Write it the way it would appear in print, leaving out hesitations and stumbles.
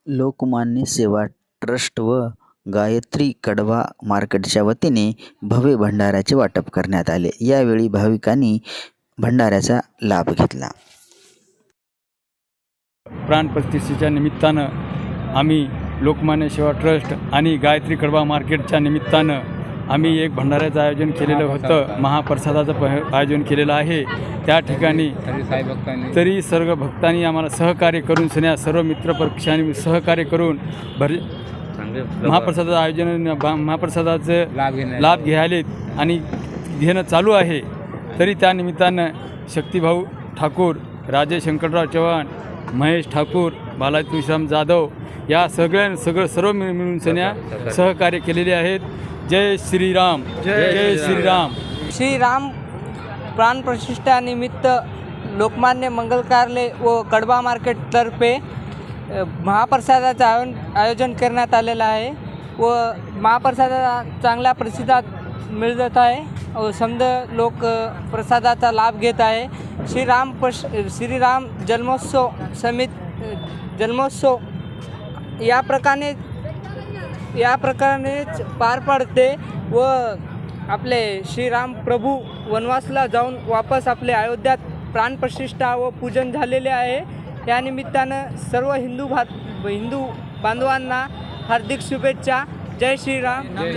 लोकमान्य सेवा ट्रस्ट व गायत्री कडवा मार्केटच्या वतीने भव्य भंडाऱ्याचे वाटप करण्यात आले. यावेळी भाविकांनी भंडाऱ्याचा लाभ घेतला. प्राणप्रतिष्ठेच्या निमित्तानं आम्ही लोकमान्य सेवा ट्रस्ट आणि गायत्री कडवा मार्केटच्या निमित्तानं आम्ही एक भंडाऱ्याचं आयोजन केलेलं होतं. महाप्रसादाचं आयोजन केलेलं आहे. त्या ठिकाणी तरी सर्व भक्तांनी आम्हाला सहकार्य करून सर्व मित्रपक्षांनी सहकार्य करून महाप्रसादाचं लाभ घ्यायलेत आणि घेणं चालू आहे. तरी त्या निमित्तानं शक्तिभाऊ ठाकूर, राजेश शंकरराव चव्हाण, महेश ठाकूर, बालाजी तुळशीराम जाधव या सर्व मिळून सहकार्य केलेले आहेत. जय श्रीराम, जय श्रीराम. श्रीराम प्राणप्रतिष्ठानिमित्त लोकमान्य मंगल कार्यालय व कडवा मार्केटतर्फे महाप्रसादाचं आयोजन करण्यात आलेलं आहे व महाप्रसादाचा चांगल्या प्रतिसाद मिळत आहे व समजा लोक प्रसादाचा लाभ घेत आहे. श्रीराम जन्मोत्सव जन्मोत्सव या प्रकारेच पार पडते व आपले श्रीराम प्रभू वनवासला जाऊन वापस आपले अयोध्यात प्राणप्रतिष्ठा व पूजन झालेले आहे. या निमित्तानं सर्व हिंदू बांधवांना हार्दिक शुभेच्छा. जय श्रीराम. जय